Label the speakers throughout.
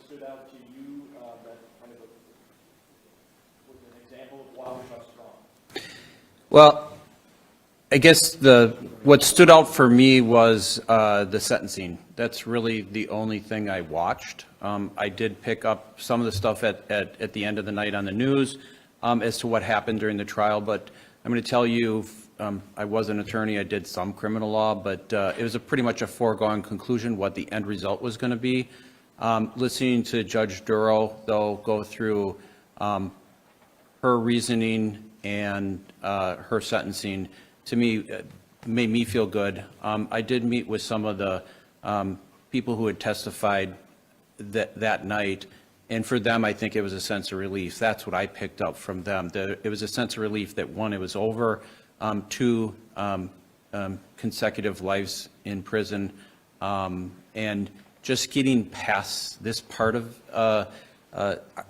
Speaker 1: stood out to you that kind of was an example of Waukesha Strong?
Speaker 2: Well, I guess what stood out for me was the sentencing. That's really the only thing I watched. I did pick up some of the stuff at the end of the night on the news as to what happened during the trial, but I'm going to tell you, I was an attorney, I did some criminal law, but it was pretty much a foregone conclusion what the end result was going to be. Listening to Judge Darrell, though, go through her reasoning and her sentencing, to me, made me feel good. I did meet with some of the people who had testified that night, and for them, I think it was a sense of relief. That's what I picked up from them. It was a sense of relief that, one, it was over, two, consecutive lives in prison, and just getting past this part of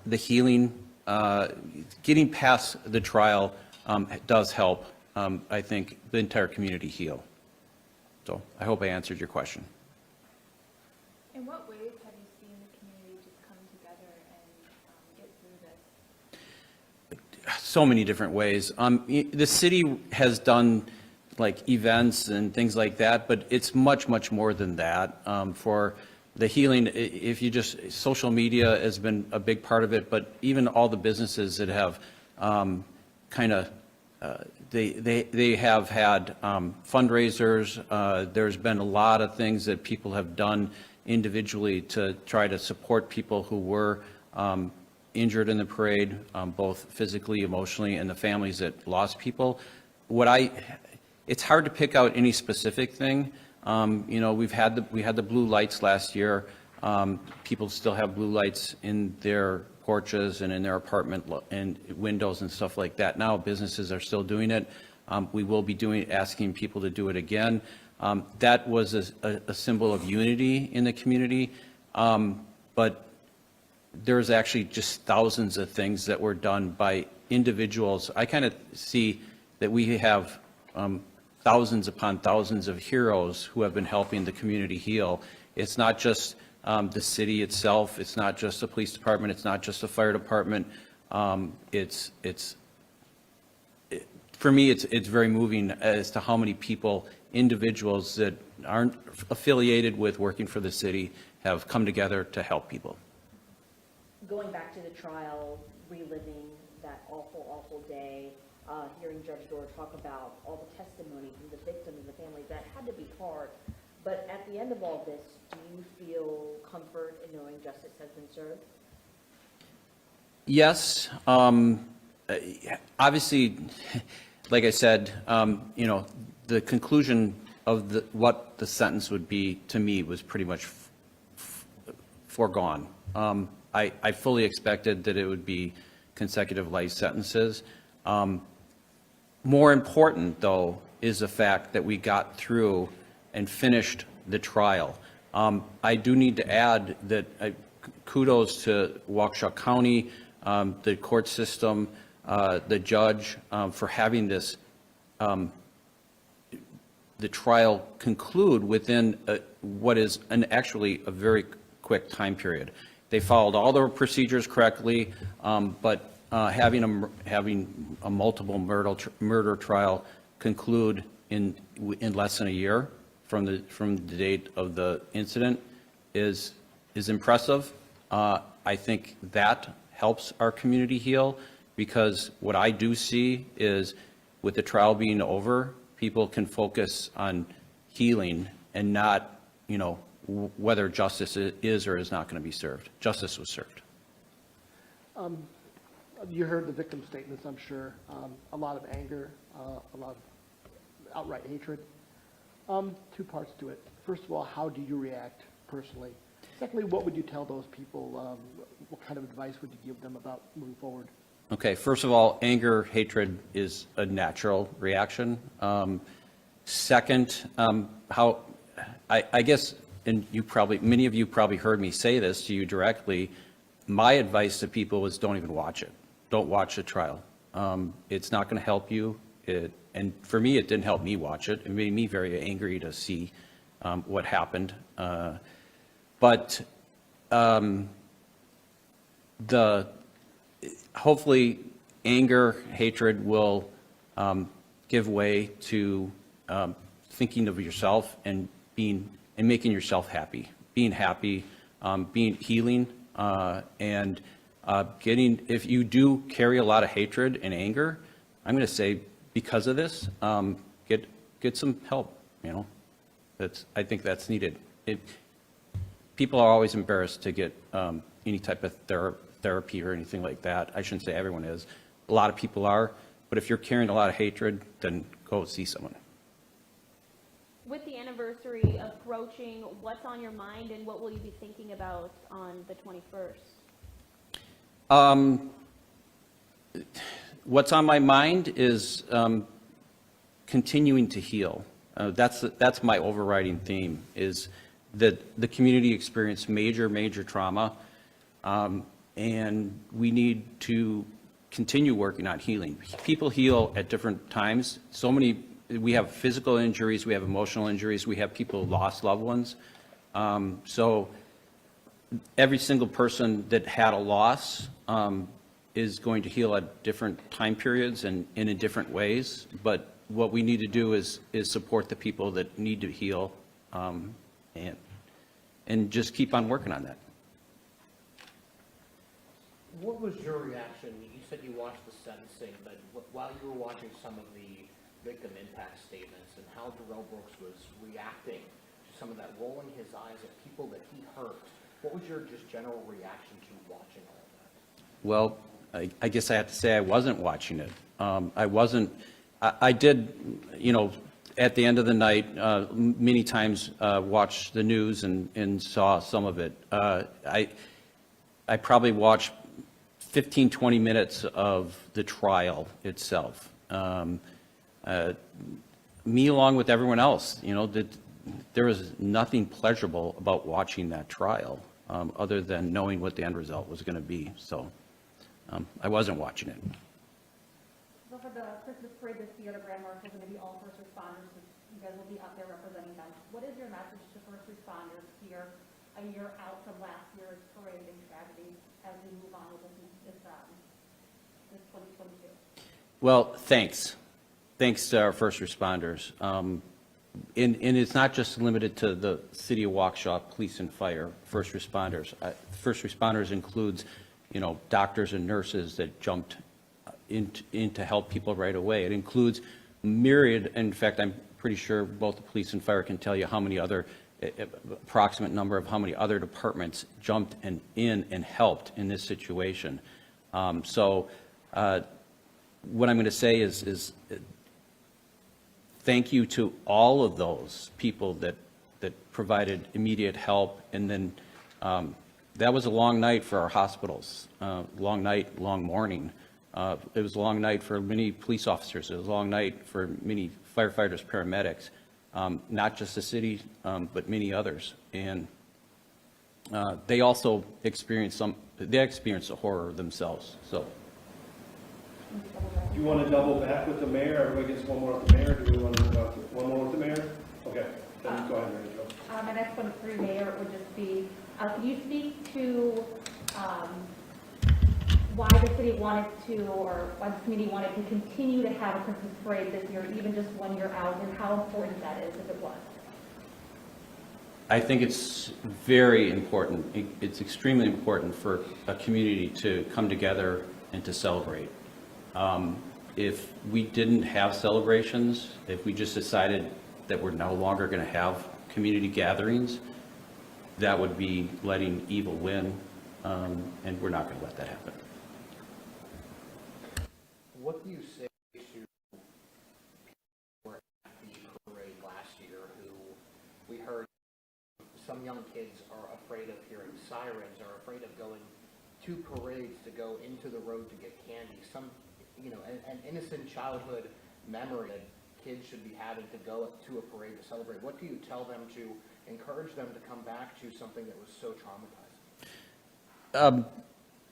Speaker 2: the healing, getting past the trial does help, I think, the entire community heal. So I hope I answered your question.
Speaker 3: In what ways have you seen the community just come together and get through this?
Speaker 2: So many different ways. The city has done like events and things like that, but it's much, much more than that. For the healing, if you just, social media has been a big part of it, but even all the businesses that have kind of, they have had fundraisers. There's been a lot of things that people have done individually to try to support people who were injured in the parade, both physically, emotionally, and the families that lost people. It's hard to pick out any specific thing. You know, we had the blue lights last year. People still have blue lights in their porches and in their apartment and windows and stuff like that. Now businesses are still doing it. We will be asking people to do it again. That was a symbol of unity in the community, but there's actually just thousands of things that were done by individuals. I kind of see that we have thousands upon thousands of heroes who have been helping the community heal. It's not just the city itself. It's not just the police department. It's not just the fire department. For me, it's very moving as to how many people, individuals that aren't affiliated with working for the city, have come together to help people.
Speaker 4: Going back to the trial, reliving that awful, awful day, hearing Judge Dorr talk about all the testimony from the victims and the families, that had to be hard. But at the end of all this, do you feel comfort in knowing justice has been served?
Speaker 2: Yes. Obviously, like I said, you know, the conclusion of what the sentence would be, to me, was pretty much foregone. I fully expected that it would be consecutive life sentences. More important, though, is the fact that we got through and finished the trial. I do need to add that kudos to Waukesha County, the court system, the judge, for having this, the trial conclude within what is actually a very quick time period. They followed all the procedures correctly, but having a multiple murder trial conclude in less than a year from the date of the incident is impressive. I think that helps our community heal, because what I do see is, with the trial being over, people can focus on healing and not, you know, whether justice is or is not going to be served. Justice was served.
Speaker 5: You heard the victim statements, I'm sure. A lot of anger, a lot of outright hatred. Two parts to it. First of all, how do you react personally? Secondly, what would you tell those people? What kind of advice would you give them about moving forward?
Speaker 2: Okay, first of all, anger, hatred is a natural reaction. Second, I guess, and many of you probably heard me say this to you directly, my advice to people is don't even watch it. Don't watch the trial. It's not going to help you. And for me, it didn't help me watch it. It made me very angry to see what happened. But hopefully anger, hatred will give way to thinking of yourself and making yourself happy, being happy, being healing, and getting, if you do carry a lot of hatred and anger, I'm going to say because of this, get some help, you know. I think that's needed. People are always embarrassed to get any type of therapy or anything like that. I shouldn't say everyone is. A lot of people are, but if you're carrying a lot of hatred, then go see someone.
Speaker 6: With the anniversary approaching, what's on your mind and what will you be thinking about on the 21st?
Speaker 2: What's on my mind is continuing to heal. That's my overriding theme, is that the community experienced major trauma, and we need to continue working on healing. People heal at different times. We have physical injuries, we have emotional injuries, we have people who lost loved ones. So every single person that had a loss is going to heal at different time periods and in different ways. But what we need to do is support the people that need to heal, and just keep on working on that.
Speaker 7: What was your reaction? You said you watched the sentencing, but while you were watching some of the victim impact statements and how Darrell Brooks was reacting to some of that, rolling his eyes at people that he hurt, what was your just general reaction to watching all of that?
Speaker 2: Well, I guess I have to say I wasn't watching it. I did, you know, at the end of the night, many times watch the news and saw some of it. I probably watched 15, 20 minutes of the trial itself. Me along with everyone else, you know, there was nothing pleasurable about watching that trial, other than knowing what the end result was going to be. So I wasn't watching it.
Speaker 8: So for the Christmas parade this year, the Grand Marshal is going to be all first responders. You guys will be up there representing them. What is your message to first responders here, a year out from last year's parade and tragedy, as we move on with this 2022?
Speaker 2: Well, thanks. Thanks to our first responders. And it's not just limited to the City of Waukesha Police and Fire first responders. First responders includes, you know, doctors and nurses that jumped in to help people right away. It includes myriad, in fact, I'm pretty sure both the police and fire can tell you how many other, approximate number of how many other departments jumped in and helped in this situation. So what I'm going to say is thank you to all of those people that provided immediate help. And then that was a long night for our hospitals, long night, long morning. It was a long night for many police officers. It was a long night for many firefighters, paramedics, not just the city, but many others. And they also experienced the horror themselves. So.
Speaker 1: Do you want to double back with the mayor? Everybody gets one more with the mayor. Do we want to talk one more with the mayor? Okay, then go ahead, Mary Jo.
Speaker 8: My next one for the mayor would just be, can you speak to why the city wanted to, or why the committee wanted to continue to have a Christmas parade this year, even just 1 year out, and how important that is, if it was?
Speaker 2: I think it's very important. It's extremely important for a community to come together and to celebrate. If we didn't have celebrations, if we just decided that we're no longer going to have community gatherings, that would be letting evil win, and we're not going to let that happen.
Speaker 7: What do you say to people who were at the parade last year who we heard some young kids are afraid of hearing sirens, are afraid of going to parades to go into the road to get candy? Some, you know, an innocent childhood memory that kids should be having to go to a parade to celebrate. What do you tell them to encourage them to come back to something that was so traumatizing?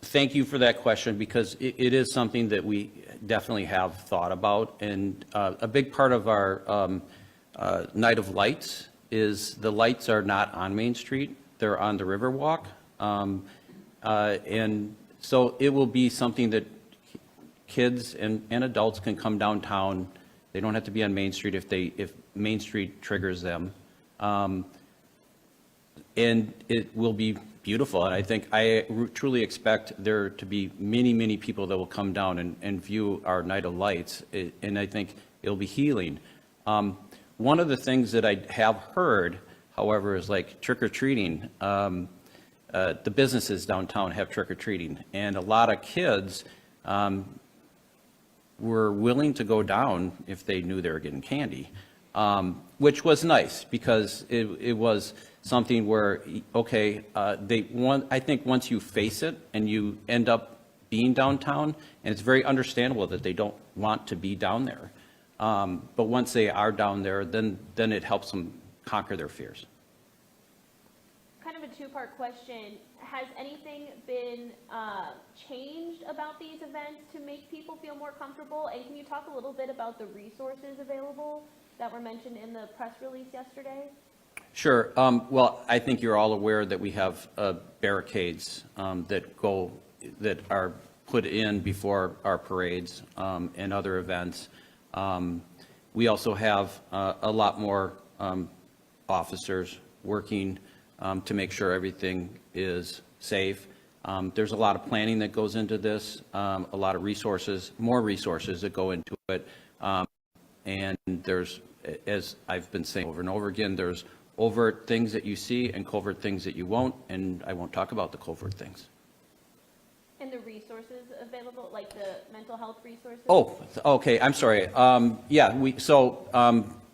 Speaker 2: Thank you for that question, because it is something that we definitely have thought about. And a big part of our Night of Lights is the lights are not on Main Street. They're on the Riverwalk. And So it will be something that kids and adults can come downtown. They don't have to be on Main Street if Main Street triggers them. And it will be beautiful. And I truly expect there to be many, many people that will come down and view our Night of Lights. And I think it'll be healing. One of the things that I have heard, however, is like trick-or-treating. The businesses downtown have trick-or-treating. And a lot of kids were willing to go down if they knew they were getting candy, which was nice because it was something where, okay, I think once you face it and you end up being downtown, and it's very understandable that they don't want to be down there, but once they are down there, then it helps them conquer their fears.
Speaker 6: Kind of a two-part question. Has anything been changed about these events to make people feel more comfortable? And can you talk a little bit about the resources available that were mentioned in the press release yesterday?
Speaker 2: Sure. Well, I think you're all aware that we have barricades that are put in before our parades and other events. We also have a lot more officers working to make sure everything is safe. There's a lot of planning that goes into this, a lot of resources, more resources that go into it. And there's, as I've been saying over and over again, there's overt things that you see and covert things that you won't, and I won't talk about the covert things.
Speaker 6: And the resources available, like the mental health resources?
Speaker 2: Oh, okay, I'm sorry.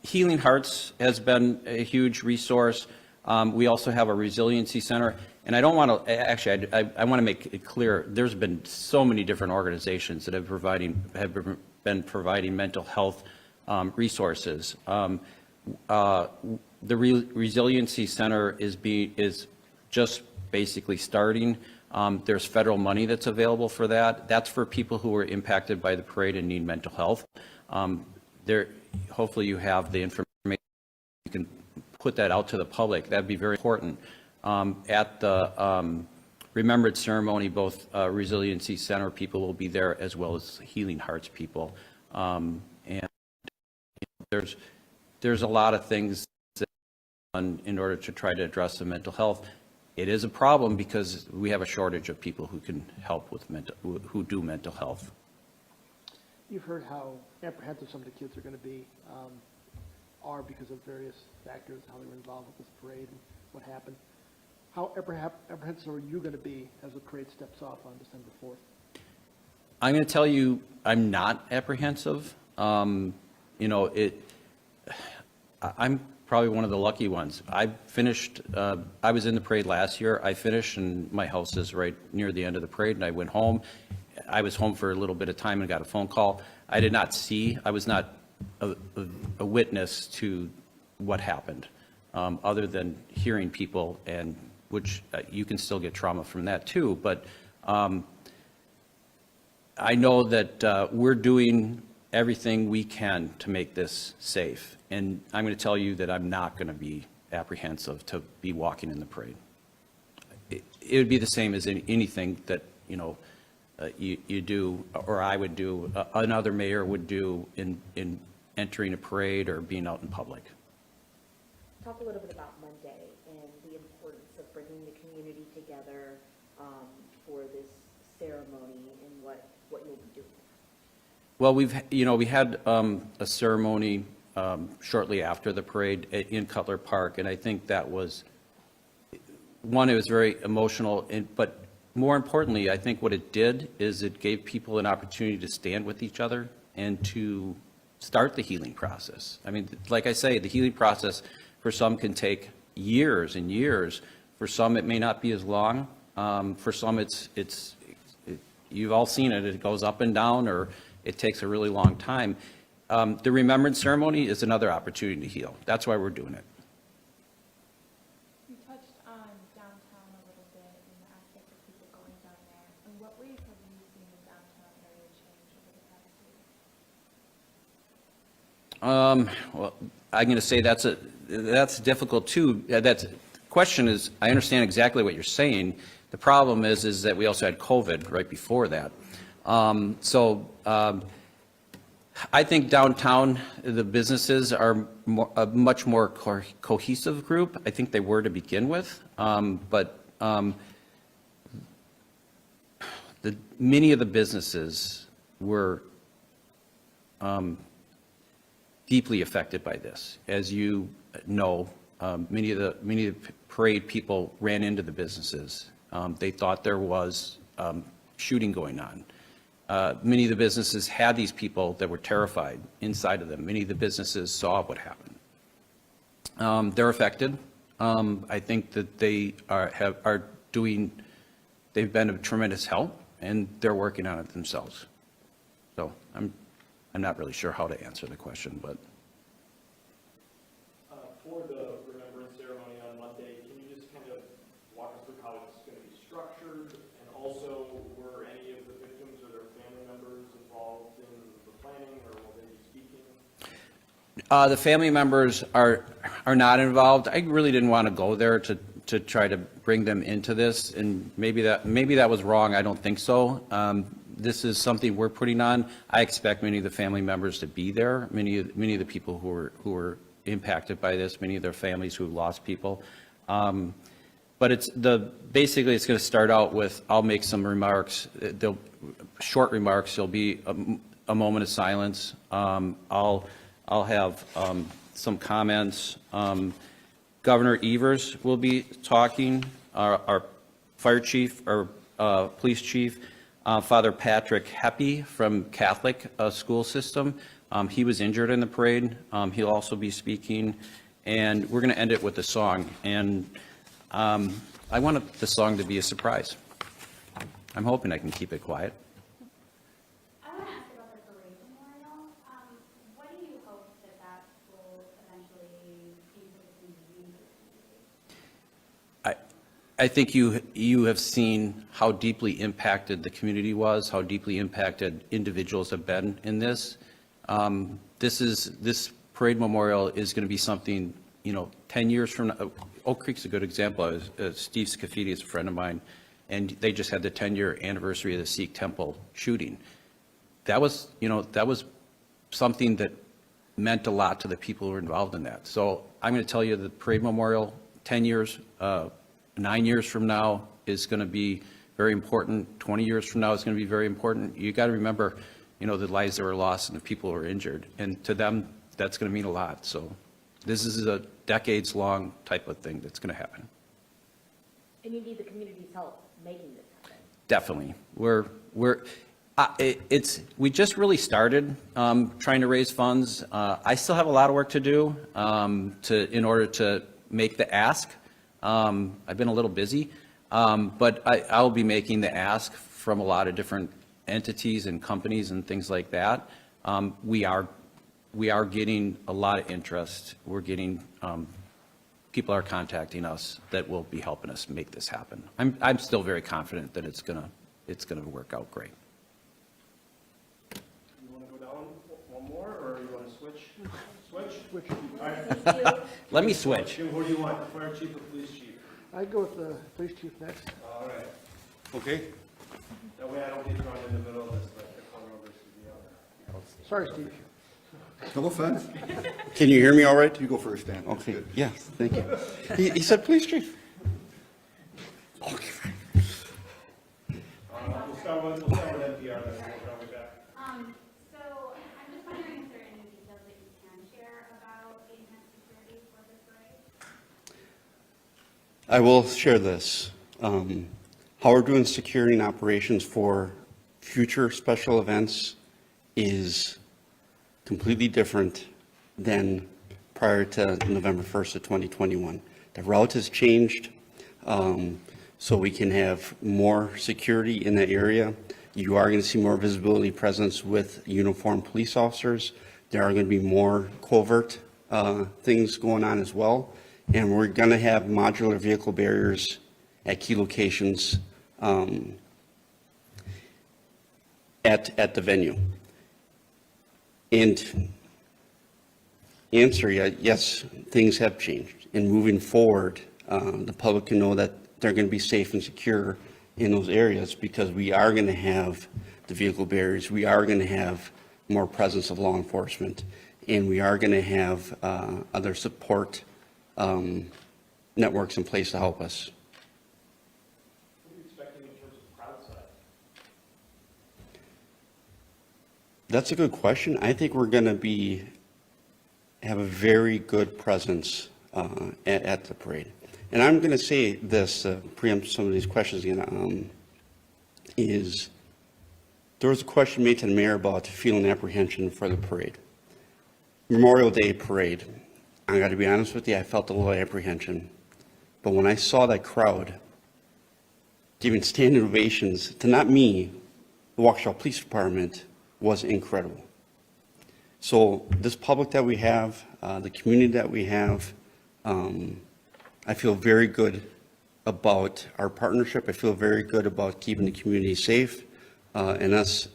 Speaker 2: Healing Hearts has been a huge resource. We also have a resiliency center, and I don't want to, actually, I want to make it clear, there's been so many different organizations that have been providing mental health resources. The resiliency center is just basically starting. There's federal money that's available for that. That's for people who were impacted by the parade and need mental health. Hopefully you have the information. You can put that out to the public. That'd be very important. At the Remembrance ceremony, both Resiliency Center people will be there as well as Healing Hearts people. And there's a lot of things that are done in order to try to address the mental health. It is a problem because we have a shortage of people who can help with who do mental health.
Speaker 5: You've heard how apprehensive some of the kids are going to be, because of various factors, how they were involved with this parade and what happened. How apprehensive are you going to be as the parade steps off on December 4th?
Speaker 2: I'm going to tell you, I'm not apprehensive. I'm probably one of the lucky ones. I was in the parade last year. I finished, and my house is right near the end of the parade, and I went home. I was home for a little bit of time and got a phone call. I was not a witness to what happened, other than hearing people, and which you can still get trauma from that too. But I know that we're doing everything we can to make this safe. And I'm going to tell you that I'm not going to be apprehensive to be walking in the parade. It would be the same as anything that, you do, or I would do, another mayor would do in entering a parade or being out in public.
Speaker 4: Talk a little bit about Monday and the importance of bringing the community together for this ceremony and what you'll be doing.
Speaker 2: Well, we had a ceremony shortly after the parade in Cutler Park, and I think that was, one, it was very emotional, but more importantly, I think what it did is it gave people an opportunity to stand with each other and to start the healing process. I mean, like I say, the healing process for some can take years and years. For some, it may not be as long. For some, you've all seen it. It goes up and down, or it takes a really long time. The Remembrance ceremony is another opportunity to heal. That's why we're doing it.
Speaker 3: You touched on downtown a little bit and the aspect of people going down there. In what ways have you seen the downtown area change over the past year?
Speaker 2: Well, I'm going to say that's difficult too. That's question is, I understand exactly what you're saying. The problem is that we also had COVID right before that. I think downtown, the businesses are a much more cohesive group. I think they were to begin with, but many of the businesses were deeply affected by this. As you know, many of the parade people ran into the businesses. They thought there was shooting going on. Many of the businesses had these people that were terrified inside of them. Many of the businesses saw what happened. They're affected. I think that they've been of tremendous help, and they're working on it themselves. So I'm not really sure how to answer the question, but.
Speaker 9: For the Remembrance ceremony on Monday, can you just kind of walk us through how it's going to be structured? And also, were any of the victims or their family members involved in the planning, or will they be speaking?
Speaker 2: The family members are not involved. I really didn't want to go there to try to bring them into this, and maybe that was wrong. I don't think so. This is something we're putting on. I expect many of the family members to be there. Many of the people who were impacted by this. Many of their families who lost people. But basically it's going to start out with, I'll make some remarks. Short remarks. There'll be a moment of silence. I'll have some comments. Governor Evers will be talking, our fire chief, our police chief, Father Patrick Heppy from Catholic school system. He was injured in the parade. He'll also be speaking, and we're going to end it with a song. And I want the song to be a surprise. I'm hoping I can keep it quiet.
Speaker 8: I want to ask about the parade memorial. What do you hope that will eventually be for the community?
Speaker 2: I think you have seen how deeply impacted the community was, how deeply impacted individuals have been in this. This parade memorial is going to be something, 10 years from now. Oak Creek's a good example. Steve Scafidi is a friend of mine, and they just had the 10-year anniversary of the Sikh temple shooting. That was something that meant a lot to the people who were involved in that. So I'm going to tell you the parade memorial, 10 years, 9 years from now is going to be very important. 20 years from now is going to be very important. You got to remember, the lives that were lost and the people who were injured. And to them, that's going to mean a lot. So this is a decades-long type of thing that's going to happen.
Speaker 4: And you need the community's help making this happen.
Speaker 2: Definitely. We just really started trying to raise funds. I still have a lot of work to do in order to make the ask. I've been a little busy, but I'll be making the ask from a lot of different entities and companies and things like that. We are getting a lot of interest. We're getting people are contacting us that will be helping us make this happen. I'm still very confident that it's gonna work out great.
Speaker 1: You want to go down one more, or you want to switch? Switch? All right.
Speaker 4: Thank you.
Speaker 2: Let me switch.
Speaker 1: Jim, who do you want, the fire chief or police chief?
Speaker 5: I'd go with the police chief next.
Speaker 1: All right.
Speaker 10: Okay.
Speaker 1: That way I don't get thrown in the middle of this, like the corner versus the other.
Speaker 5: Sorry, Steve.
Speaker 10: No offense. Can you hear me all right? You go first, Dan. That's
Speaker 11: Okay,
Speaker 10: good.
Speaker 11: yes, thank you. He said, please, chief. Okay, fine.
Speaker 1: We'll start with NPR, then we'll come back.
Speaker 8: So I'm just wondering if there are any details that you can share about the enhanced security for this parade?
Speaker 11: I will share this. How we're doing security and operations for future special events is completely different than prior to November 1st of 2021. The route has changed, so we can have more security in that area. You are going to see more visibility presence with uniformed police officers. There are going to be more covert things going on as well. And we're going to have modular vehicle barriers at key locations at the venue. And answer, yes, things have changed. And moving forward, the public can know that they're going to be safe and secure in those areas, because we are going to have the vehicle barriers, we are going to have more presence of law enforcement, and we are going to have other support networks in place to help us.
Speaker 9: What are you expecting in terms of crowd size?
Speaker 11: That's a good question. I think we're going to have a very good presence at the parade. And I'm going to say this, preempt some of these questions again, is there was a question made to the mayor about feeling apprehension for the parade. Memorial Day parade, I got to be honest with you, I felt a little apprehension. But when I saw that crowd giving standing ovations to not me, the Waukesha Police Department, was incredible. So this public that we have, the community that we have, I feel very good about our partnership. I feel very good about keeping the community safe, and us,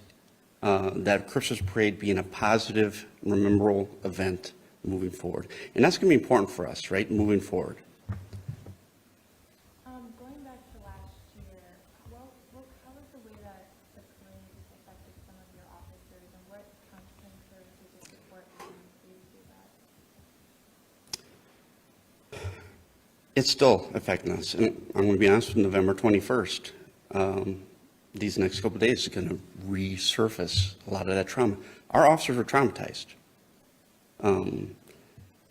Speaker 11: that Christmas parade being a positive, memorable event moving forward. And that's going to be important for us, right, moving forward.
Speaker 3: Going back to last year, how was the way that the parade affected some of your officers, and what counseling services or support did you do that?
Speaker 11: It's still affecting us. And I'm going to be honest, with November 21st, these next couple of days is going to resurface a lot of that trauma. Our officers were traumatized.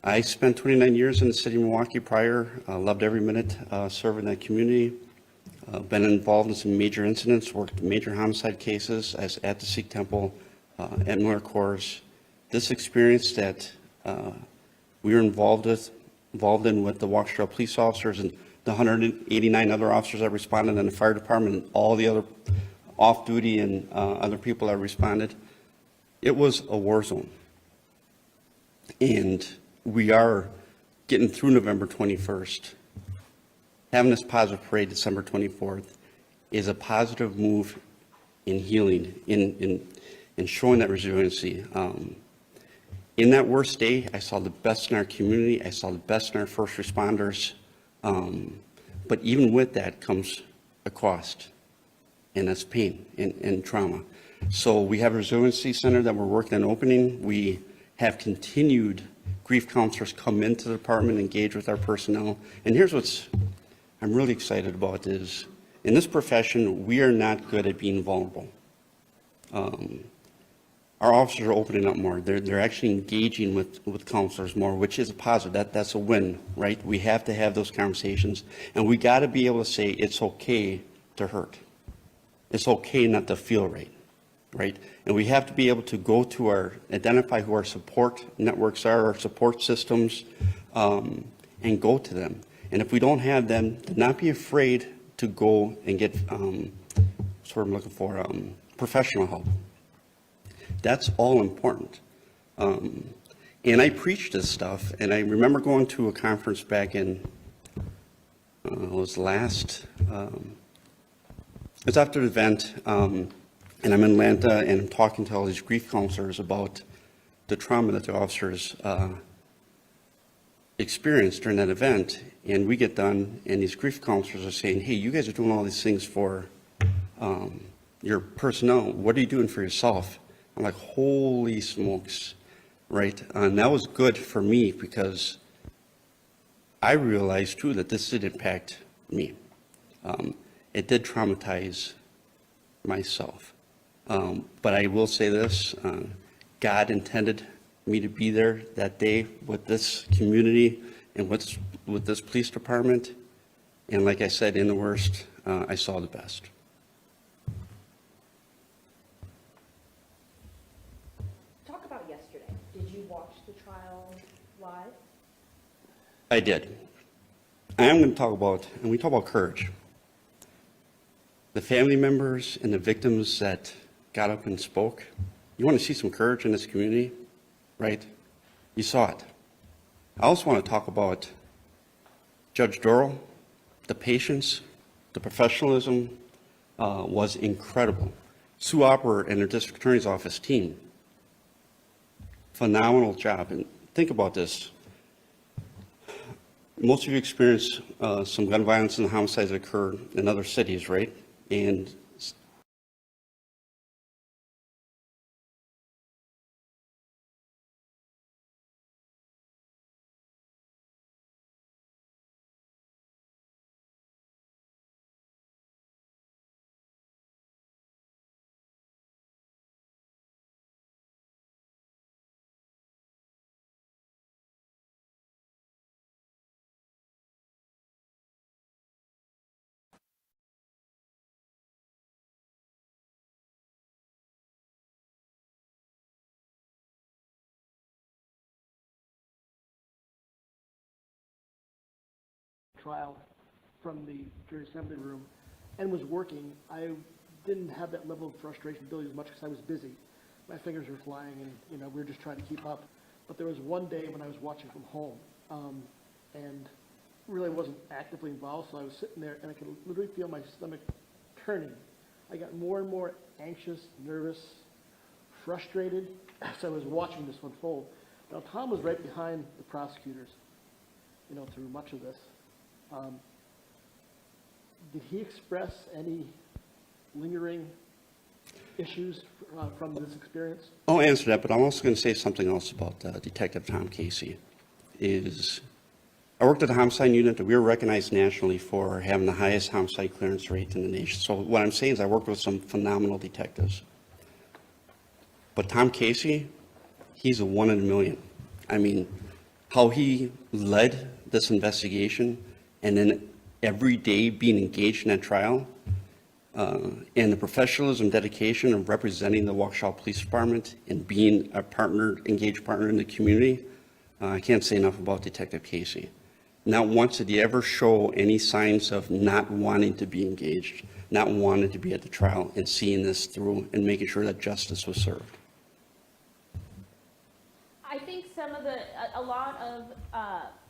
Speaker 11: I spent 29 years in the city of Milwaukee prior, loved every minute serving that community, been involved in some major incidents, worked major homicide cases as at the Sikh Temple, at Miller Corps. This experience that we were involved in with the Waukesha police officers and the 189 other officers that responded in the fire department and all the other off-duty and other people that responded, it was a war zone. And we are getting through November 21st. Having this positive parade December 24th is a positive move in healing, in showing that resiliency. In that worst day, I saw the best in our community. I saw the best in our first responders. But even with that comes a cost, and that's pain and trauma. So we have a resiliency center that we're working on opening. We have continued grief counselors come into the department, engage with our personnel. And here's what's I'm really excited about is, in this profession, we are not good at being vulnerable. Our officers are opening up more. They're actually engaging with counselors more, which is a positive. That's a win, right? We have to have those conversations, and we got to be able to say it's okay to hurt. It's okay not to feel right? And we have to be able to go to identify who our support networks are, our support systems, and go to them. And if we don't have them, to not be afraid to go and get, professional help. That's all important. And I preach this stuff, and I remember going to a conference back in, it was after the event, and I'm in Atlanta, and I'm talking to all these grief counselors about the trauma that the officers experienced during that event. And we get done, and these grief counselors are saying, hey, you guys are doing all these things for your personnel. What are you doing for yourself? I'm like, holy smokes, right? And that was good for me, because I realized, too, that this did impact me. It did traumatize myself. But I will say this, God intended me to be there that day with this community and with this police department. And like I said, in the worst, I saw the best.
Speaker 4: Talk about yesterday. Did you watch the trial live?
Speaker 11: I did. I am going to talk about, and we talk about courage. The family members and the victims that got up and spoke. You want to see some courage in this community, right? You saw it. I also want to talk about Judge Darrell. The patience, the professionalism was incredible. Sue Opper and her district attorney's office team, phenomenal job. And think about this. Most of you experience some gun violence and homicides that occur in other cities, right? And
Speaker 5: trial from the jury assembly room and was working, I didn't have that level of frustration ability as much because I was busy. My fingers were flying and, you know, we were just trying to keep up. But there was one day when I was watching from home, and really wasn't actively involved, so I was sitting there and I could literally feel my stomach turning. I got more and more anxious, nervous, frustrated as I was watching this unfold. Now, Tom was right behind the prosecutors, you know, through much of this. Did he express any lingering issues from this experience?
Speaker 11: I'll answer that, but I'm also going to say something else about Detective Tom Casey. I worked at the homicide unit, and we were recognized nationally for having the highest homicide clearance rate in the nation. So what I'm saying is I worked with some phenomenal detectives. But Tom Casey, he's a one in a million. I mean, how he led this investigation and then every day being engaged in that trial, and the professionalism, dedication of representing the Waukesha Police Department and being a partner, engaged partner in the community, I can't say enough about Detective Casey. Not once did he ever show any signs of not wanting to be engaged, not wanting to be at the trial and seeing this through and making sure that justice was served.
Speaker 6: I think a lot of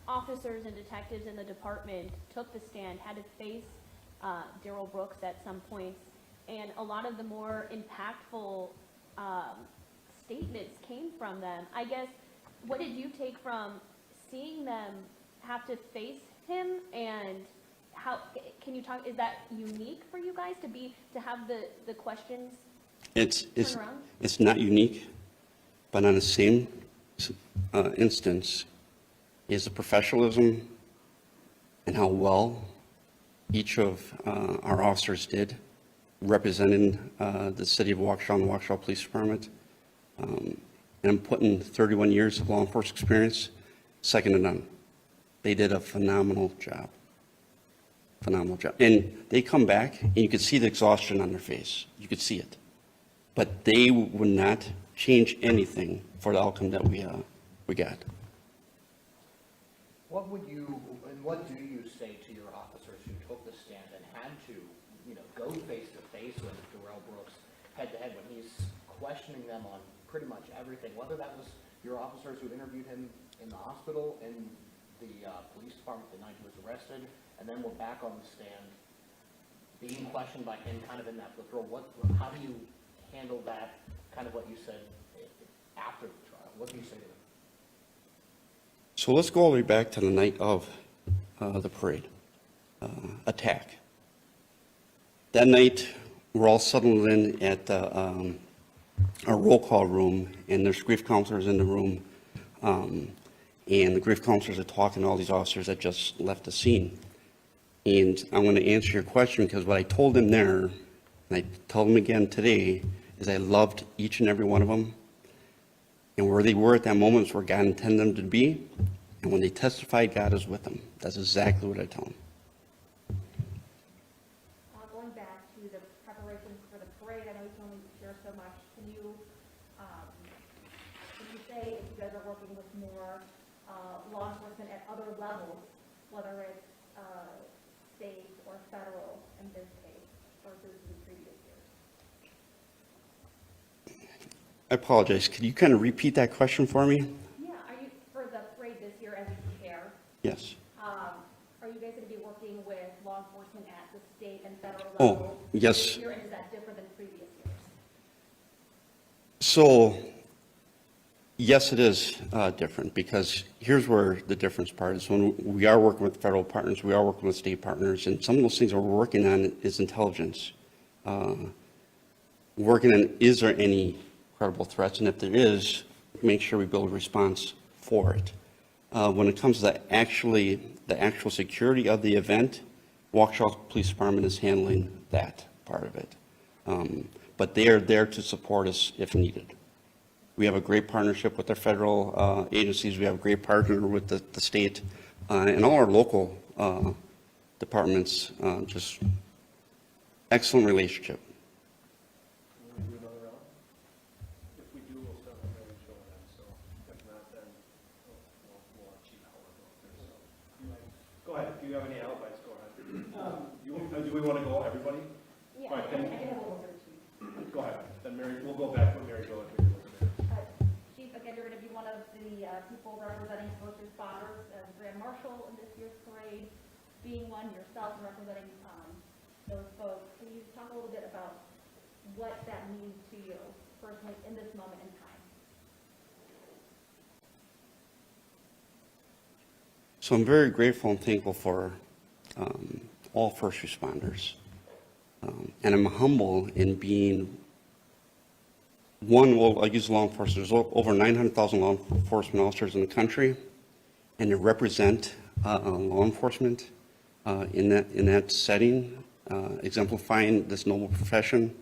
Speaker 6: officers and detectives in the department took the stand, had to face Darrell Brooks at some points, and a lot of the more impactful statements came from them. I guess, what did you take from seeing them have to face him, and how can you talk? Is that unique for you guys to have the questions turn around?
Speaker 11: It's not unique, but on the same instance is the professionalism and how well each of our officers did representing the City of Waukesha and the Waukesha Police Department. And I'm putting 31 years of law enforcement experience, second to none. They did a phenomenal job. Phenomenal job. And they come back, and you could see the exhaustion on their face. You could see it. But they would not change anything for the outcome that we got.
Speaker 7: What would you, and what do you say to your officers who took the stand and had to, go face to face with Darrell Brooks head to head when he's questioning them on pretty much everything, whether that was your officers who interviewed him in the hospital, in the police department the night he was arrested, and then were back on the stand being questioned by him kind of in that withdrawal? How do you handle that, kind of what you said after the trial? What do you say to them?
Speaker 11: So let's go all the way back to the night of the parade attack. That night, we're all settled in at our roll call room, and there's grief counselors in the room, and the grief counselors are talking to all these officers that just left the scene. And I'm going to answer your question, because what I told them there, and I tell them again today, is I loved each and every one of them. And where they were at that moment is where God intended them to be. And when they testified, God is with them. That's exactly what I tell them.
Speaker 8: Going back to the preparations for the parade, I know you can only share so much. Can you say if you guys are working with more law enforcement at other levels, whether it's state or federal in this case versus the previous years?
Speaker 11: I apologize. Could you kind of repeat that question for me?
Speaker 8: Yeah, are you, for the parade this year as you prepare,
Speaker 11: Yes.
Speaker 8: are you guys going to be working with law enforcement at the state and federal
Speaker 11: Oh,
Speaker 8: level
Speaker 11: yes.
Speaker 8: this year, and is that different than previous years?
Speaker 11: So Yes, it is different, because here's where the difference part is. When we are working with federal partners, we are working with state partners, and some of those things we're working on is intelligence. Working on, is there any credible threats, and if there is, make sure we build a response for it. When it comes to the actual security of the event, Waukesha Police Department is handling that part of it. But they are there to support us if needed. We have a great partnership with our federal agencies. We have a great partner with the state and all our local departments. Just excellent relationship.
Speaker 1: Can we do another round? If we do, we'll start with Mary Jo then, so if not, then we'll have Chief Howard go through, so. Go ahead, if you have any alibis, go ahead. Do we want to go everybody?
Speaker 8: Yeah,
Speaker 1: All right,
Speaker 8: I
Speaker 1: then-
Speaker 8: can have a little bit of Chief.
Speaker 1: Go ahead, then Mary, we'll go back with Mary Jo if we do it.
Speaker 8: Chief, again, you're going to be one of the people representing first responders as Grand Marshal in this year's parade, being one yourself representing those folks. Can you talk a little bit about what that means to you personally in this moment in time?
Speaker 11: So I'm very grateful and thankful for all first responders. And I'm humble in being one, well, I use law enforcement. There's over 900,000 law enforcement officers in the country, and to represent law enforcement in that setting, exemplifying this noble profession,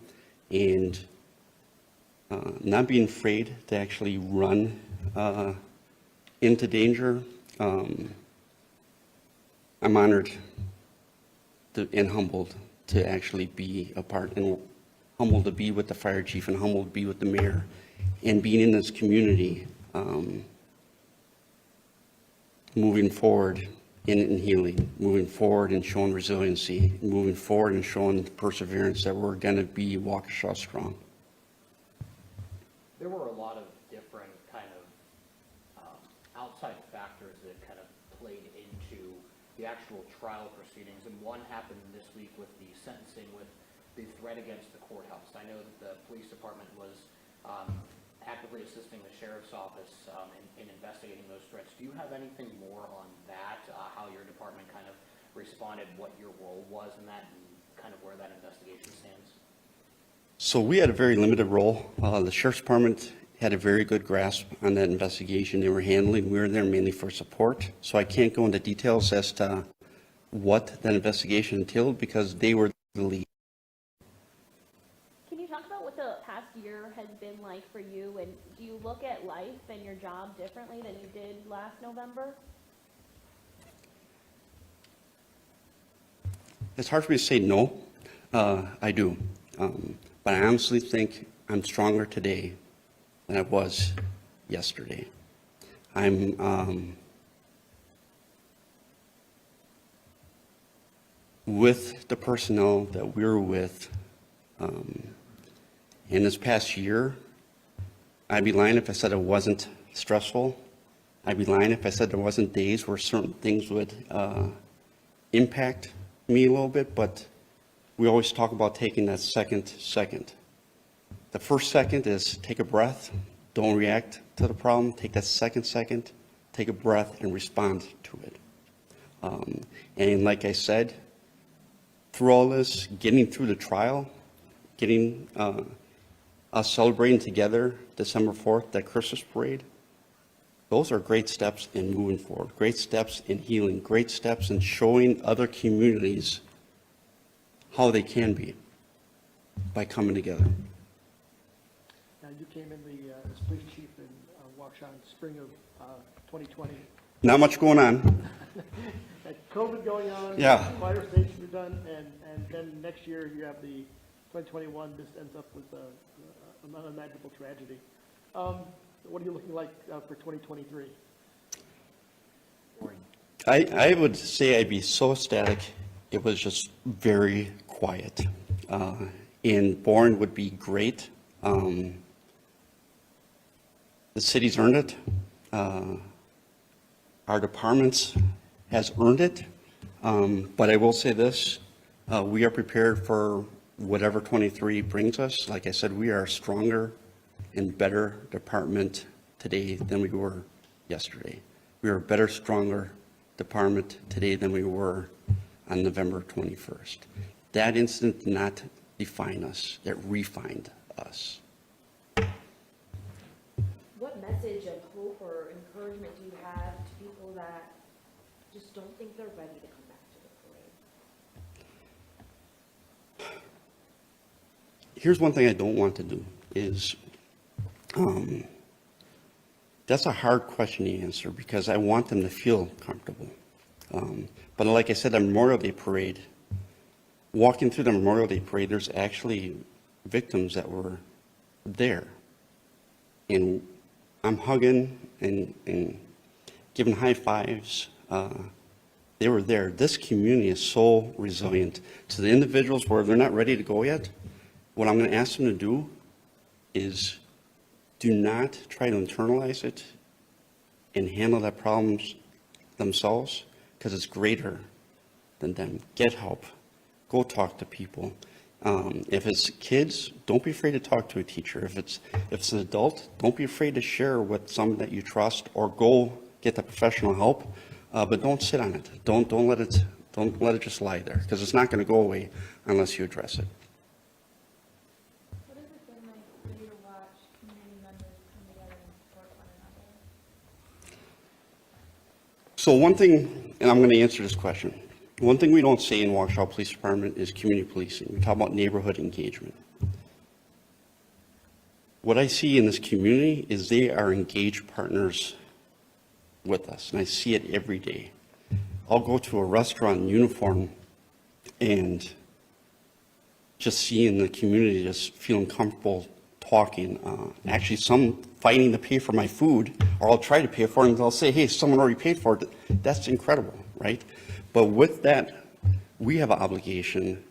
Speaker 11: and not being afraid to actually run into danger. I'm honored and humbled to actually be a part, and humbled to be with the fire chief, and humbled to be with the mayor, and being in this community, moving forward in healing, moving forward and showing resiliency, moving forward and showing perseverance that we're going to be Waukesha strong.
Speaker 7: There were a lot of different kind of outside factors that kind of played into the actual trial proceedings, and one happened this week with the sentencing with the threat against the courthouse. I know that the police department was actively assisting the sheriff's office in investigating those threats. Do you have anything more on that, how your department kind of responded, what your role was in that, and kind of where that investigation stands?
Speaker 11: So we had a very limited role. The sheriff's department had a very good grasp on that investigation they were handling. We were there mainly for support. So I can't go into details as to what that investigation entailed, because they were the lead.
Speaker 6: Can you talk about what the past year has been like for you, and do you look at life and your job differently than you did last November?
Speaker 11: It's hard for me to say no. I do. But I honestly think I'm stronger today than I was yesterday. I'm with the personnel that we're with in this past year. I'd be lying if I said it wasn't stressful. I'd be lying if I said there wasn't days where certain things would impact me a little bit, but we always talk about taking that second. The first second is take a breath, don't react to the problem. Take that second, take a breath and respond to it. And like I said, through all this, getting through the trial, getting us celebrating together December 4th, that Christmas parade, those are great steps in moving forward, great steps in healing, great steps in showing other communities how they can be by coming together.
Speaker 5: Now, you came in as police chief in Waukesha in spring of 2020.
Speaker 11: Not much going on.
Speaker 5: Had COVID going on.
Speaker 11: Yeah.
Speaker 5: Fire stations are done, and then next year you have the 2021. This ends up with an unimaginable tragedy. What are you looking like for 2023?
Speaker 11: I would say I'd be so ecstatic. It was just very quiet. And boring would be great. The city's earned it. Our departments has earned it. But I will say this, we are prepared for whatever 23 brings us. Like I said, we are a stronger and better department today than we were yesterday. We are a better, stronger department today than we were on November 21st. That incident did not define us, it refined us.
Speaker 4: What message of hope or encouragement do you have to people that just don't think they're ready to come back to the parade?
Speaker 11: Here's one thing I don't want to do is, that's a hard question to answer because I want them to feel comfortable. But like I said, the Memorial Day parade, walking through the Memorial Day parade, there's actually victims that were there. And I'm hugging and giving high fives. They were there. This community is so resilient. To the individuals where they're not ready to go yet, what I'm going to ask them to do is do not try to internalize it and handle that problems themselves, because it's greater than them. Get help. Go talk to people. If it's kids, don't be afraid to talk to a teacher. If it's an adult, don't be afraid to share with someone that you trust, or go get the professional help. But don't sit on it. Don't let it just lie there, because it's not going to go away unless you address it.
Speaker 3: What has it been like for you to watch community members come together and support one another?
Speaker 11: So one thing, and I'm going to answer this question. One thing we don't say in Waukesha Police Department is community policing. We talk about neighborhood engagement. What I see in this community is they are engaged partners with us, and I see it every day. I'll go to a restaurant in uniform and just seeing the community just feeling comfortable talking. Actually, some fighting to pay for my food, or I'll try to pay for it, and they'll say, hey, someone already paid for it. That's incredible, right? But with that, we have an obligation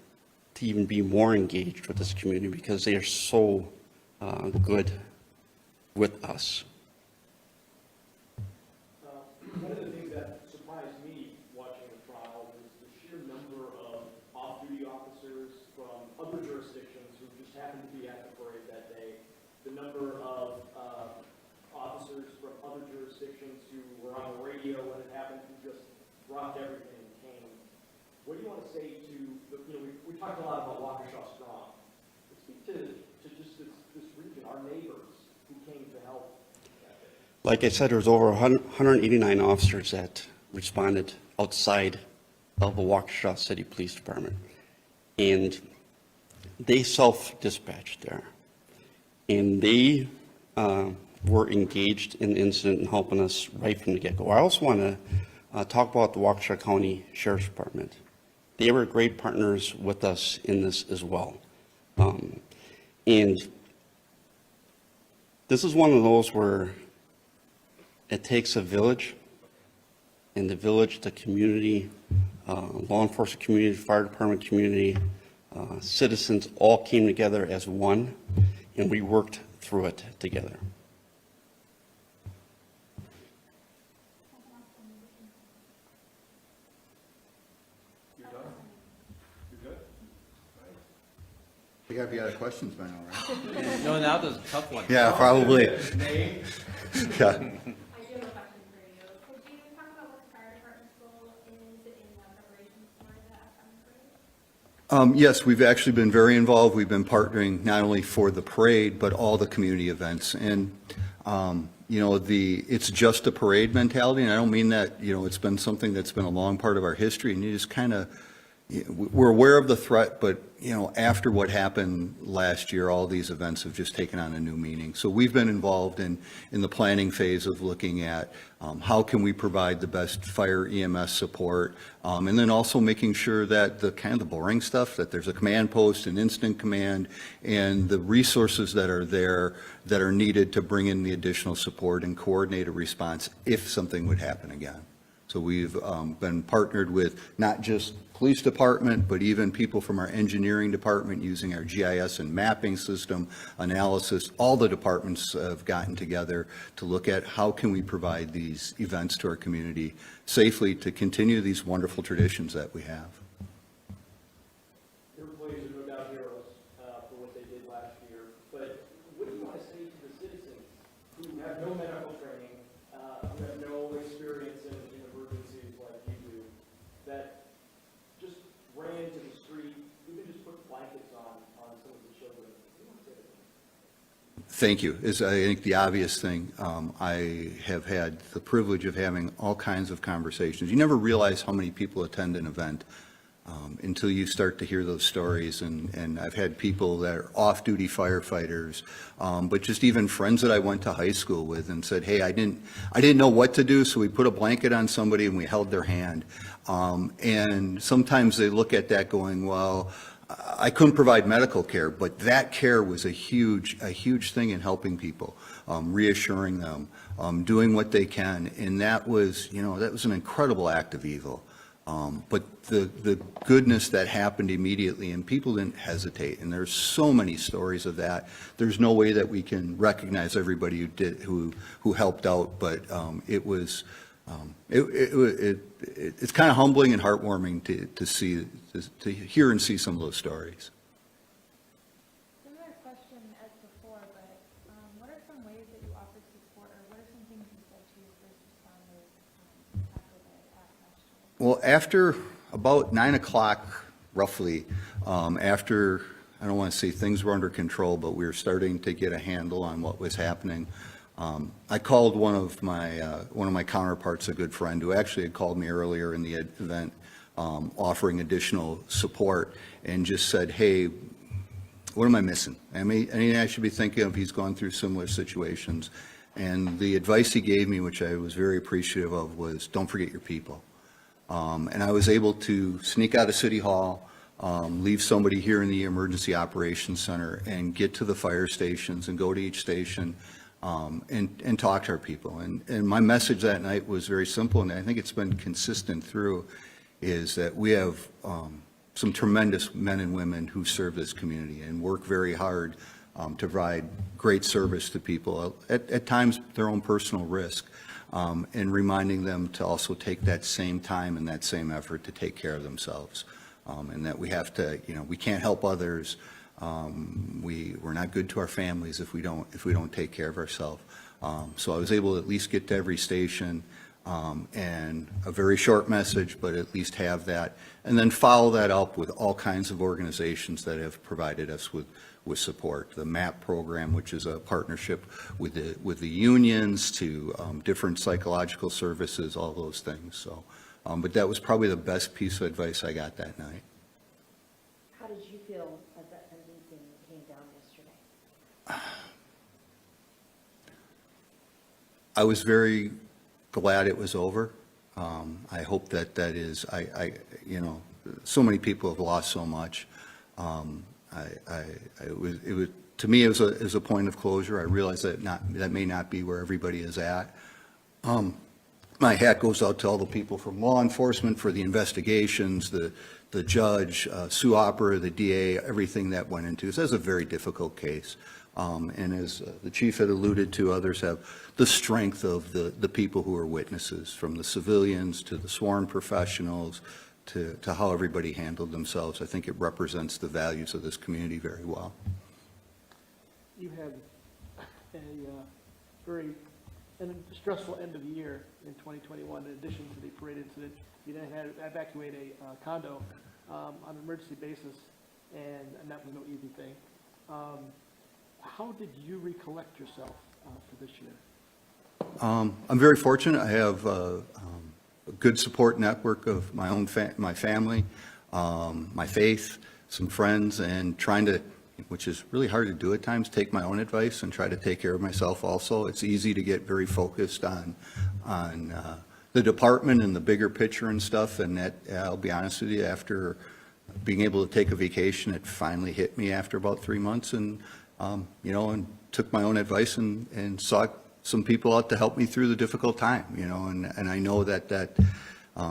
Speaker 11: to even be more engaged with this community because they are so good with us.
Speaker 9: One of the things that surprised me watching the trial was the sheer number of off-duty officers from other jurisdictions who just happened to be at the parade that day. The number of officers from other jurisdictions who were on the radio when it happened, who just dropped everything and came. What do you want to say to, we talked a lot about Waukesha Strong. Let's speak to just this region, our neighbors who came to help.
Speaker 11: Like I said, there was over 189 officers that responded outside of the Waukesha City Police Department. And they self-dispatched there. And they were engaged in the incident and helping us right from the get-go. I also want to talk about the Waukesha County Sheriff's Department. They were great partners with us in this as well. And this is one of those where it takes a village, and the village, the community, law enforcement community, fire department community, citizens all came together as one, and we worked through it together.
Speaker 1: You're done? You're good?
Speaker 10: We have you out of questions by now, right?
Speaker 2: No, now there's a tough one.
Speaker 10: Yeah, probably.
Speaker 1: Name?
Speaker 10: Yeah.
Speaker 8: I do have a question for you. Could you talk about what the fire department's role is in the preparations for the upcoming parade?
Speaker 10: Yes, we've actually been very involved. We've been partnering not only for the parade, but all the community events. And, it's just a parade mentality, and I don't mean that, it's been something that's been a long part of our history, and you just kind of, we're aware of the threat, but, after what happened last year, all these events have just taken on a new meaning. So we've been involved in the planning phase of looking at how can we provide the best fire EMS support, and then also making sure that the kind of the boring stuff, that there's a command post, an incident command, and the resources that are there that are needed to bring in the additional support and coordinate a response if something would happen again. So we've been partnered with not just police department, but even people from our engineering department using our GIS and mapping system analysis. All the departments have gotten together to look at how can we provide these events to our community safely to continue these wonderful traditions that we have.
Speaker 9: Your employees are no doubt heroes for what they did last year, but what do you want to say to the citizens who have no medical
Speaker 10: Thank you. Is I think the obvious thing. I have had the privilege of having all kinds of conversations. You never realize how many people attend an event until you start to hear those stories. And I've had people that are off-duty firefighters, but just even friends that I went to high school with and said, hey, I didn't know what to do, so we put a blanket on somebody and we held their hand. And sometimes they look at that going, well, I couldn't provide medical care, but that care was a huge thing in helping people, reassuring them, doing what they can. And that was an incredible act of evil. But the goodness that happened immediately, and people didn't hesitate. And there's so many stories of that. There's no way that we can recognize everybody who helped out, but it was, it's kind of humbling and heartwarming to hear and see some of those stories.
Speaker 3: Similar question as before, but what are some ways that you offer support, or what are some things you said to your first responders after the last year?
Speaker 10: Well, after about 9 o'clock, roughly, after, I don't want to say things were under control, but we were starting to get a handle on what was happening, I called one of my counterparts, a good friend, who actually had called me earlier in the event, offering additional support, and just said, hey, what am I missing? Anything I should be thinking of? He's gone through similar situations. And the advice he gave me, which I was very appreciative of, was don't forget your people. And I was able to sneak out of City Hall, leave somebody here in the Emergency Operations Center, and get to the fire stations and go to each station and talk to our people. And my message that night was very simple, and I think it's been consistent through, is that we have some tremendous men and women who serve this community and work very hard to provide great service to people, at times their own personal risk, and reminding them to also take that same time and that same effort to take care of themselves. And that we have to, we can't help others. We're not good to our families if we don't take care of ourselves. So I was able to at least get to every station, and a very short message, but at least have that, and then follow that up with all kinds of organizations that have provided us with support. The MAP program, which is a partnership with the unions, to different psychological services, all those things. So, but that was probably the best piece of advice I got that night.
Speaker 4: How did you feel as that sentencing came down yesterday?
Speaker 10: I was very glad it was over. I hope that is, so many people have lost so much. It was, to me, it was a point of closure. I realize that may not be where everybody is at. My hat goes out to all the people from law enforcement for the investigations, the judge, Sue Opera, the DA, everything that went into this. That's a very difficult case. And as the chief had alluded to, others have, the strength of the people who are witnesses, from the civilians to the sworn professionals to how everybody handled themselves. I think it represents the values of this community very well.
Speaker 5: You had a very stressful end of the year in 2021. In addition to the parade incident, you then had to evacuate a condo on an emergency basis, and that was no easy thing. How did you recollect yourself for this year?
Speaker 10: I'm very fortunate. I have a good support network of my own my family, my faith, some friends, and trying to, which is really hard to do at times, take my own advice and try to take care of myself also. It's easy to get very focused on the department and the bigger picture and stuff, and that, I'll be honest with you, after being able to take a vacation, it finally hit me after about 3 months, and and took my own advice and sought some people out to help me through the difficult time, and I know that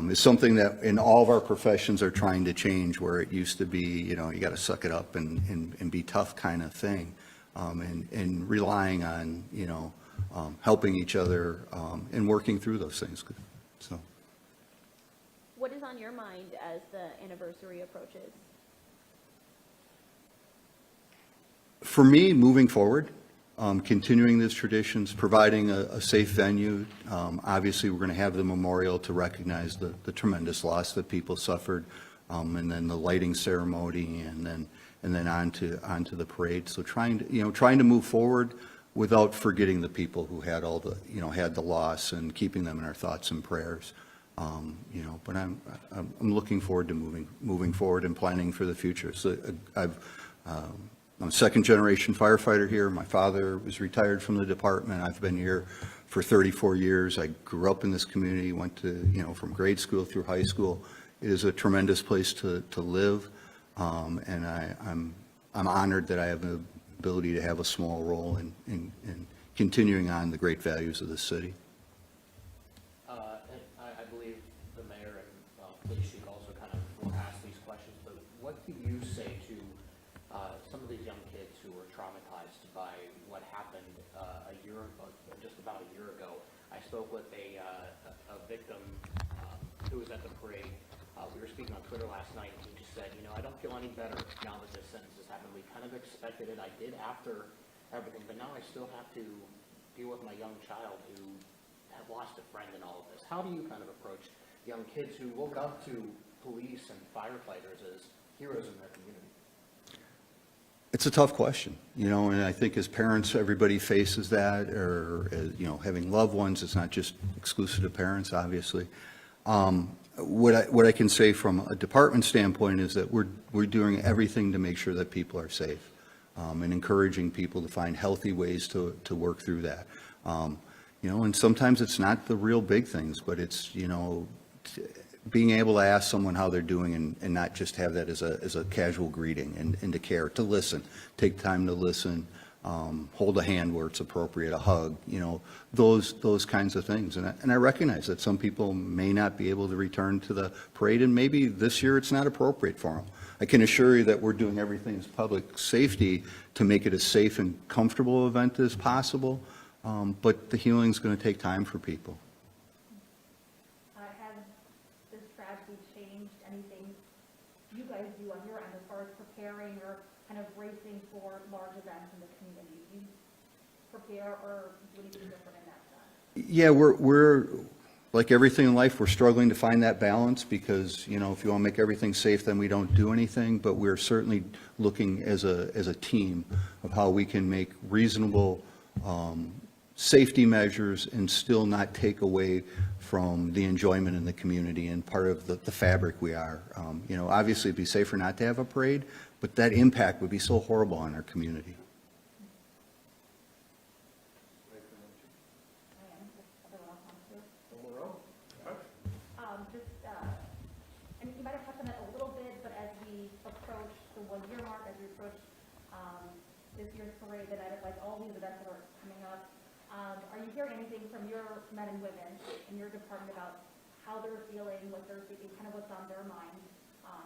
Speaker 10: is something that in all of our professions are trying to change, where it used to be, you got to suck it up and be tough kind of thing, and relying on, helping each other and working through those things. So,
Speaker 6: What is on your mind as the anniversary approaches?
Speaker 10: for me, moving forward, continuing these traditions, providing a safe venue. Obviously, we're going to have the memorial to recognize the tremendous loss that people suffered, and then the lighting ceremony, and then onto the parade. So trying to move forward, without forgetting the people who had all the, had the loss and keeping them in our thoughts and prayers. But I'm looking forward to moving forward and planning for the future. So I'm a second-generation firefighter here. My father was retired from the department. I've been here for 34 years. I grew up in this community, went to, from grade school through high school. It is a tremendous place to live, and I'm honored that I have the ability to have a small role in continuing on the great values of the city.
Speaker 7: I believe the mayor and police chief also kind of will ask these questions, but what do you say to some of these young kids who were traumatized by what happened just about a year ago? I spoke with a victim who was at the parade. We were speaking on Twitter last night, and he just said, I don't feel any better now that this sentence has happened. We kind of expected it. I did after everything, but now I still have to deal with my young child who have lost a friend in all of this. How do you kind of approach young kids who look up to police and firefighters as heroes in their community?
Speaker 10: It's a tough question, and I think as parents, everybody faces that, or, having loved ones, it's not just exclusive to parents, obviously. What I can say from a department standpoint is that we're doing everything to make sure that people are safe, and encouraging people to find healthy ways to work through that. And sometimes it's not the real big things, but it's, being able to ask someone how they're doing and not just have that as a casual greeting, and to care, to listen, take time to listen, hold a hand where it's appropriate, a hug, those kinds of things. And I recognize that some people may not be able to return to the parade, and maybe this year it's not appropriate for them. I can assure you that we're doing everything as public safety to make it as safe and comfortable event as possible, but the healing's going to take time for people.
Speaker 8: Has this tragedy changed anything you guys do on your end as far as preparing or kind of bracing for large events in the community? Do you prepare or do anything different in that sense?
Speaker 10: Yeah, we're like everything in life, we're struggling to find that balance because, if you want to make everything safe, then we don't do anything. But we're certainly looking as a team of how we can make reasonable safety measures and still not take away from the enjoyment in the community and part of the fabric we are. Obviously it'd be safer not to have a parade, but that impact would be so horrible on our community.
Speaker 8: You might have touched on it a little bit, but as we approach the 1-year mark, as we approach this year's parade, that like all these events that are coming up, are you hearing anything from your men and women in your department about how they're feeling, what they're thinking, kind of what's on their mind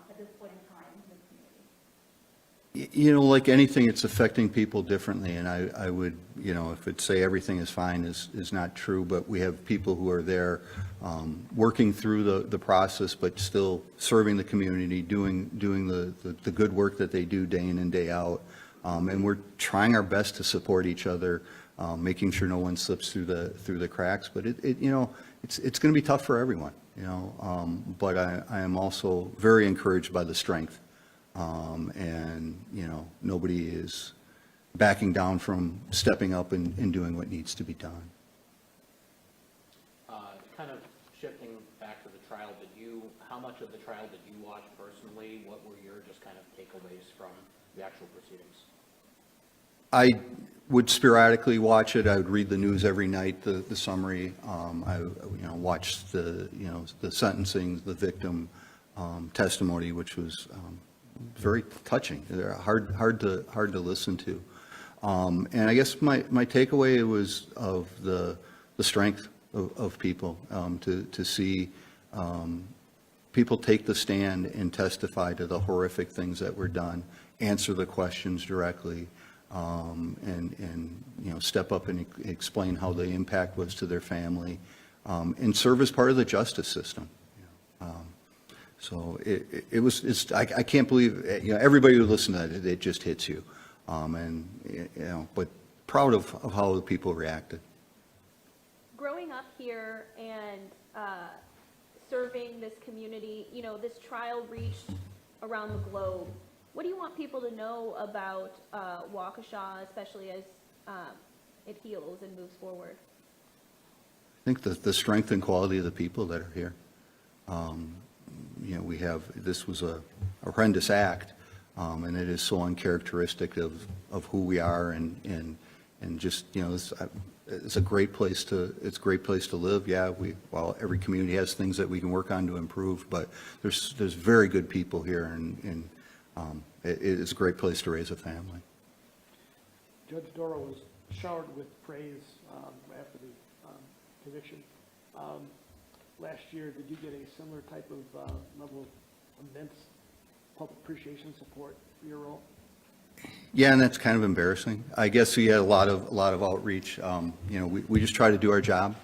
Speaker 8: at this point in time in the community?
Speaker 10: Like anything, it's affecting people differently, and I would, if it say everything is fine is not true, but we have people who are there working through the process, but still serving the community, doing the good work that they do day in and day out, and we're trying our best to support each other, making sure no one slips through the cracks, but it's going to be tough for everyone, but I am also very encouraged by the strength. And, nobody is backing down from stepping up and doing what needs to be done.
Speaker 7: Kind of shifting back to the trial, how much of the trial did you watch personally? What were your just kind of takeaways from the actual proceedings?
Speaker 10: I would sporadically watch it. I would read the news every night, the summary. I, watched the sentencing, the victim testimony, which was very touching. They're hard to listen to. And I guess my takeaway was of the strength of people, to see people take the stand and testify to the horrific things that were done, answer the questions directly, and step up and explain how the impact was to their family, and serve as part of the justice system. So I can't believe, everybody who listened to it, it just hits you. But proud of how the people reacted.
Speaker 6: Growing up here and serving this community, this trial reached around the globe. What do you want people to know about Waukesha, especially as it heals and moves forward?
Speaker 10: I think the strength and quality of the people that are here. You know, this was a horrendous act, and it is so uncharacteristic of who we are, and just, you know, it's a great place to live. Yeah, while every community has things that we can work on to improve, but there's very good people here, and it's a great place to raise a family.
Speaker 5: Judge Darrell was showered with praise after the conviction. Last year, did you get a similar type of level of immense public appreciation support for your role?
Speaker 10: Yeah, and that's kind of embarrassing. I guess we had a lot of outreach. You know, we just try to do our job,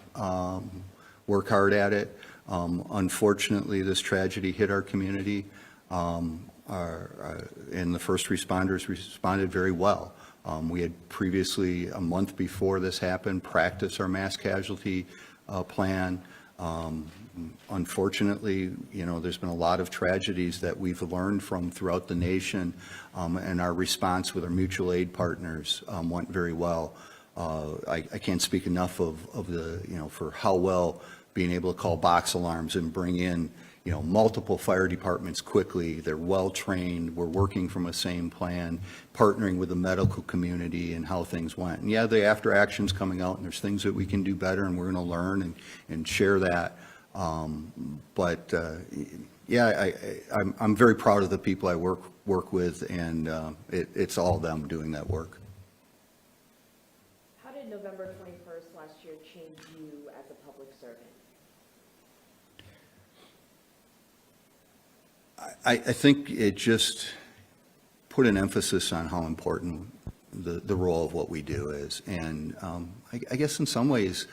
Speaker 10: work hard at it. Unfortunately, this tragedy hit our community, and the first responders responded very well. We had previously, a month before this happened, practiced our mass casualty plan. Unfortunately, you know, there's been a lot of tragedies that we've learned from throughout the nation, and our response with our mutual aid partners went very well. I can't speak enough of the, you know, for how well being able to call box alarms and bring in, you know, multiple fire departments quickly. They're well-trained. We're working from a same plan, partnering with the medical community and how things went. And yeah, the after action's coming out, and there's things that we can do better, and we're going to learn and share that. Yeah, I'm very proud of the people I work with, and it's all them doing that work.
Speaker 4: How did November 21st last year change you as a public servant?
Speaker 10: I think it just put an emphasis on how important the role of what we do is. And I guess in some ways,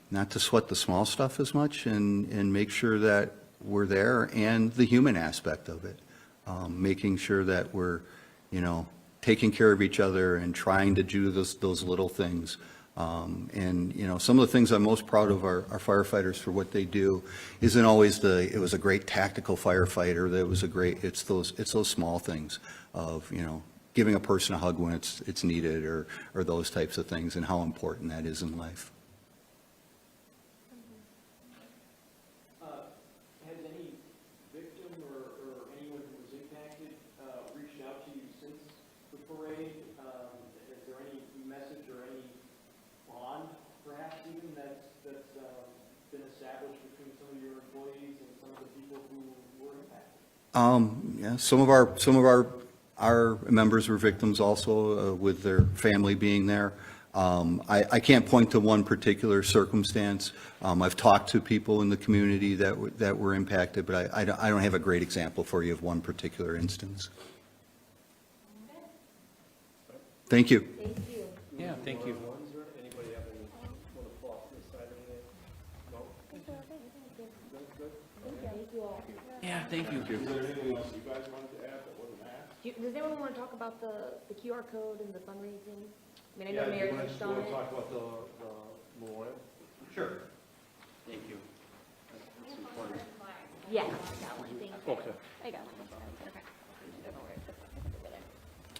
Speaker 10: not to sweat the small stuff as much, and make sure that we're there, and the human aspect of it, making sure that we're, you know, taking care of each other and trying to do those little things. And, you know, some of the things I'm most proud of our firefighters for what they do isn't always it was a great tactical firefighter, it's those small things of, you know, giving a person a hug when it's needed, or those types of things, and how important that is in life.
Speaker 9: Has any victim or anyone who was impacted reached out to you since the parade? Is there any message or any bond, perhaps even, that's been established between some of your employees and some of the people who were impacted?
Speaker 10: Yeah, some of our members were victims also, with their family being there. I can't point to one particular circumstance. I've talked to people in the community that were impacted, but I don't have a great example for you of one particular instance. Thank you.
Speaker 4: Thank you.
Speaker 2: Yeah, thank you.
Speaker 1: Anybody have any, want to pull off this side or anything? No? Good?
Speaker 4: Thank you all.
Speaker 2: Yeah, thank you.
Speaker 4: Does anyone want to talk about the QR code and the fundraising? I mean, I know Mayor touched on it.
Speaker 1: talk about the memorial?
Speaker 2: Sure. Thank you. That's important.
Speaker 4: Yeah, that one, thank you.
Speaker 1: Okay.
Speaker 6: I got it. Okay.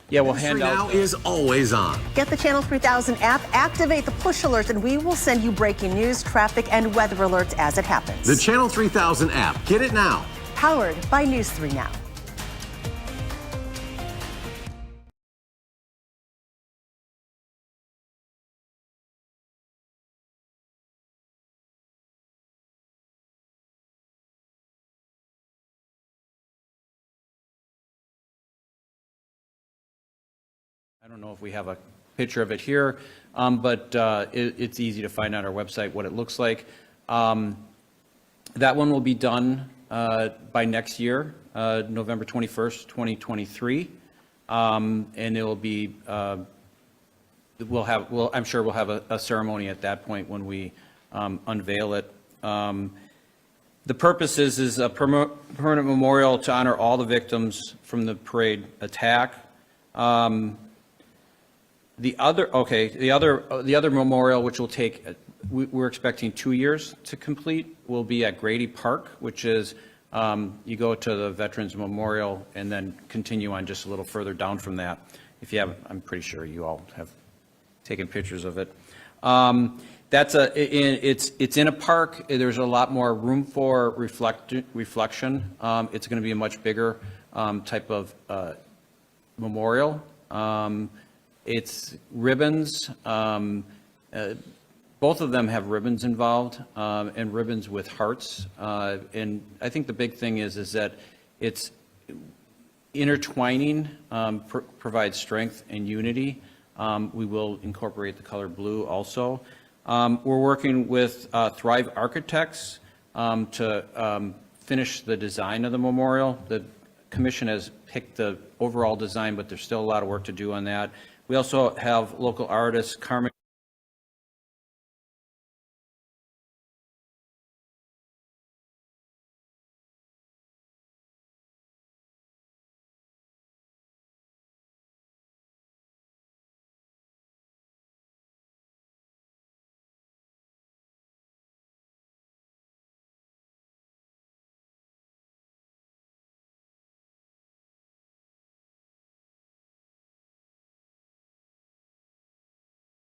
Speaker 2: Yeah, we'll hand
Speaker 12: Now
Speaker 2: out.
Speaker 12: is always on.
Speaker 13: Get the Channel 3000 app, activate the push alerts, and we will send you breaking news, traffic, and weather alerts as it happens.
Speaker 12: The Channel 3000 app. Get it now.
Speaker 13: Powered by News 3 Now.
Speaker 2: I don't know if we have a picture of it here, but it's easy to find on our website what it looks like. That one will be done by next year, November 21st, 2023. And it will be, I'm sure we'll have a ceremony at that point when we unveil it. The purpose is a permanent memorial to honor all the victims from the parade attack. The other memorial, which will take, we're expecting 2 years to complete, will be at Grady Park, which is, you go to the Veterans Memorial and then continue on just a little further down from that. If you have, I'm pretty sure you all have taken pictures of it. It's in a park. There's a lot more room for reflection. It's going to be a much bigger type of memorial. It's ribbons. Both of them have ribbons involved, and ribbons with hearts. And I think the big thing is that it's intertwining, provides strength and unity. We will incorporate the color blue also. We're working with Thrive Architects to finish the design of the memorial. The commission has picked the overall design, but there's still a lot of work to do on that. We also have local artist Carmen